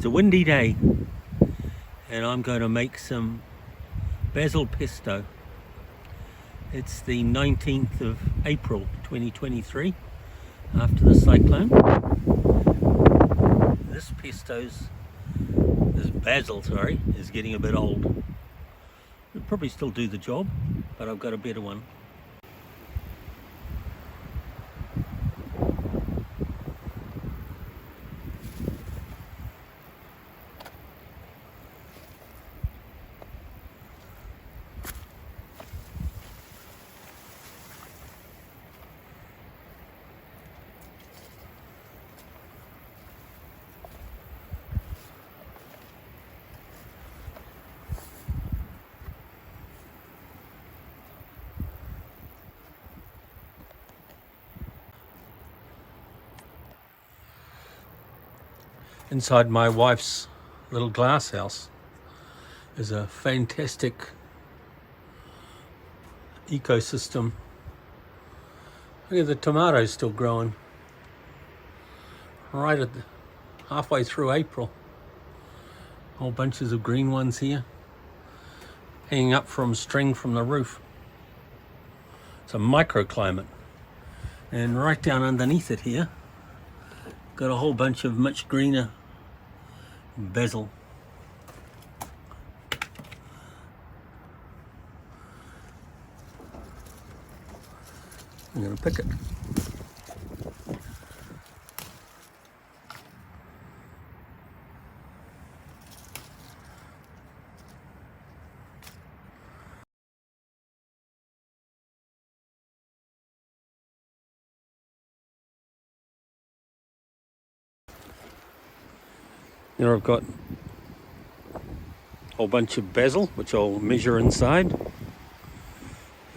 It's a windy day and I'm going to make some basil pesto. It's the 19th of April 2023 after the cyclone. This basil is getting a bit old. It'll probably still do the job, but I've got a better one. Inside my wife's little glass house is a fantastic ecosystem. Look at the tomatoes still growing right at halfway through April. Whole bunches of green ones here hanging up from string from the roof. It's a microclimate, and right down underneath it here got a whole bunch of much greener basil. I'm going to pick it. Here I've got a whole bunch of basil, which I'll measure inside,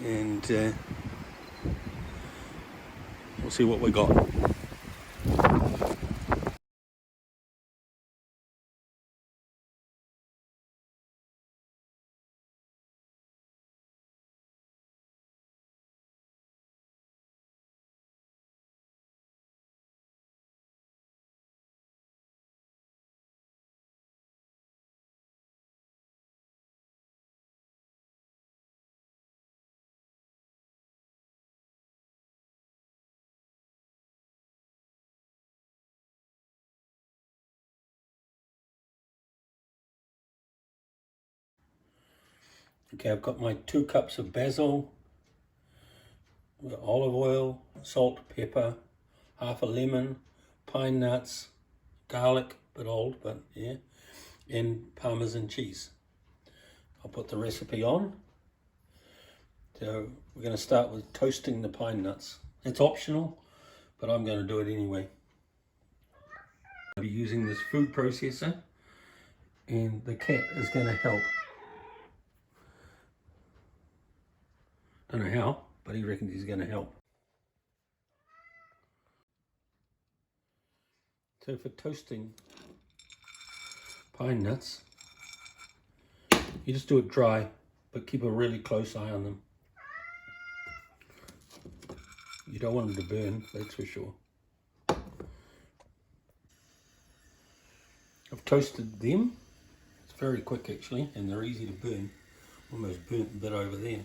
and we'll see what we got. Okay, I've got my 2 cups of basil, olive oil, salt, pepper, half a lemon, pine nuts, garlic, a bit old, but yeah, and Parmesan cheese. I'll put the recipe on. So we're going to start with toasting the pine nuts. It's optional, but I'm going to do it anyway. I'll be using this food processor, and the cat is going to help. Don't know how, but he reckons he's going to help. So for toasting pine nuts, you just do it dry, but keep a really close eye on them. You don't want them to burn, that's for sure. I've toasted them. It's very quick actually, and they're easy to burn. Almost burnt a bit over there.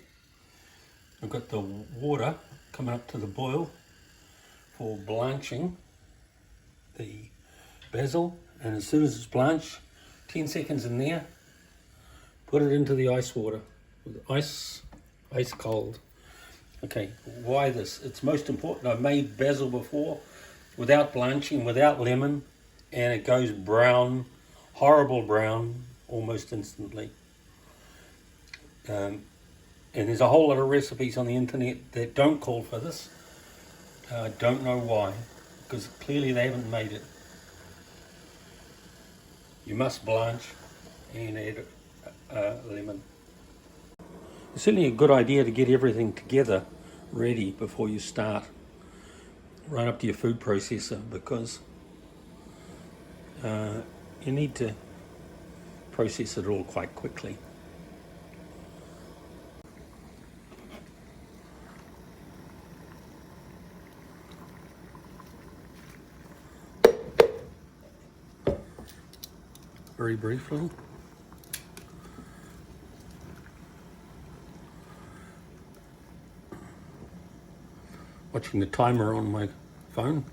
I've got the water coming up to the boil for blanching the basil, and as soon as it's blanched, 10 seconds in there, put it into the ice water with ice cold. Okay, why this? It's most important. I've made basil before without blanching, without lemon, and it goes brown, horrible brown, almost instantly. And there's a whole lot of recipes on the internet that don't call for this. I don't know why, because clearly they haven't made it. You must blanch and add lemon. It's certainly a good idea to get everything together ready before you start. Right up to your food processor, because you need to process it all quite quickly. very briefly. Watching the timer on my phone.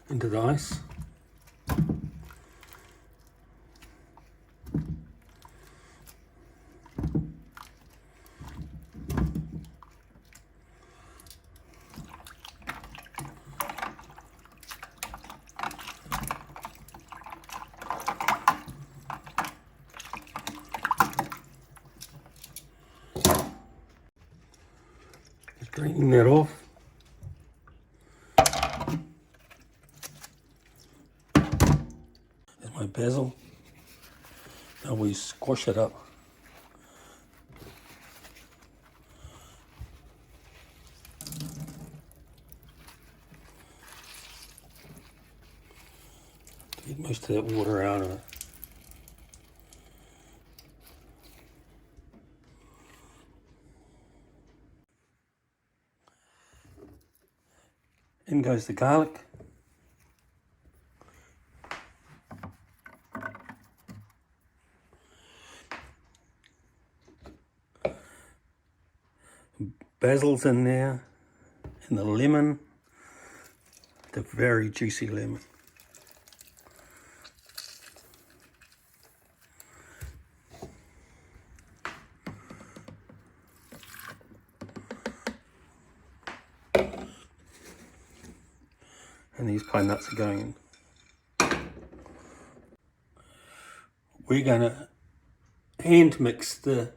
Into the ice. Just draining that off. There's my basil. Now we squash it up. To get most of that water out of it. In goes the garlic. Basil's in there, and the lemon, the very juicy lemon. And these pine nuts are going in. We're going to hand mix the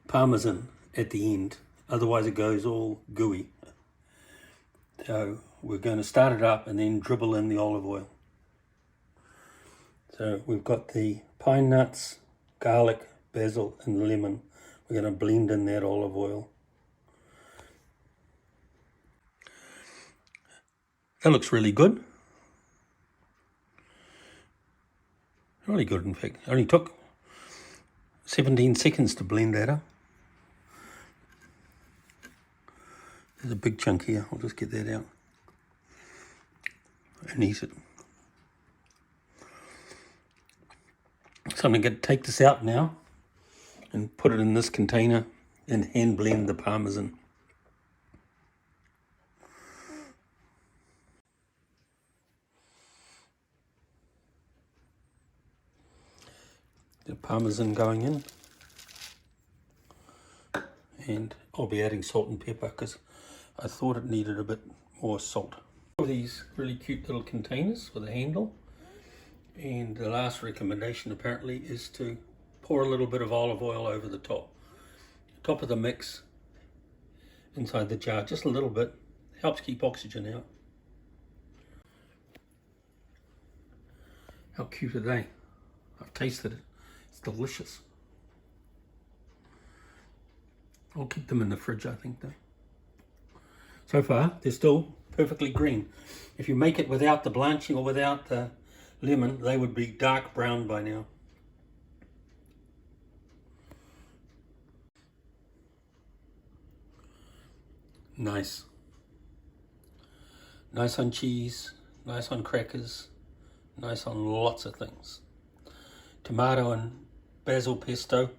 parmesan at the end, otherwise it goes all gooey. So we're going to start it up and then dribble in the olive oil. So we've got the pine nuts, garlic, basil and lemon. We're going to blend in that olive oil. That looks really good. Really good, in fact. It only took 17 seconds to blend that up. There's a big chunk here. I'll just get that out and eat it. So I'm going to take this out now and put it in this container and hand blend the parmesan. The parmesan going in, and I'll be adding salt and pepper because I thought it needed a bit more salt. These really cute little containers with a handle, and the last recommendation apparently is to pour a little bit of olive oil over the top of the mix inside the jar, just a little bit, helps keep oxygen out. How cute are they? I've tasted it. It's delicious. I'll keep them in the fridge, I think, though. So far, they're still perfectly green. If you make it without the blanching or without the lemon, they would be dark brown by now. Nice. Nice on cheese, nice on crackers, nice on lots of things. Tomato and basil pesto.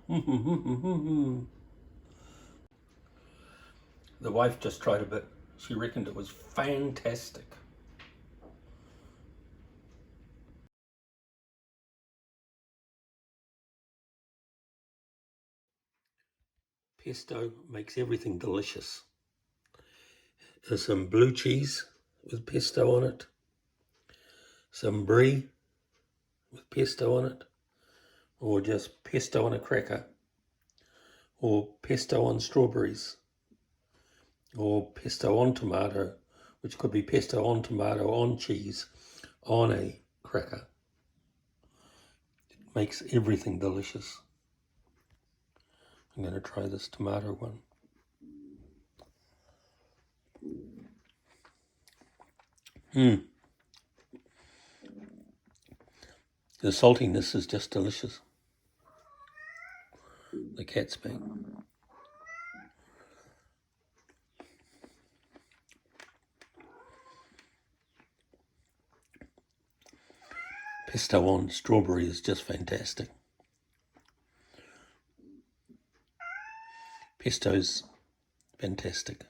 The wife just tried a bit. She reckoned it was fantastic. Pesto makes everything delicious. There's some blue cheese with pesto on it, some brie with pesto on it, or just pesto on a cracker, or pesto on strawberries, or pesto on tomato, which could be pesto on tomato, on cheese, on a cracker. It makes everything delicious. I'm going to try this tomato one. The saltiness is just delicious. The cat's meat. Pesto on strawberry is just fantastic. Pesto's fantastic.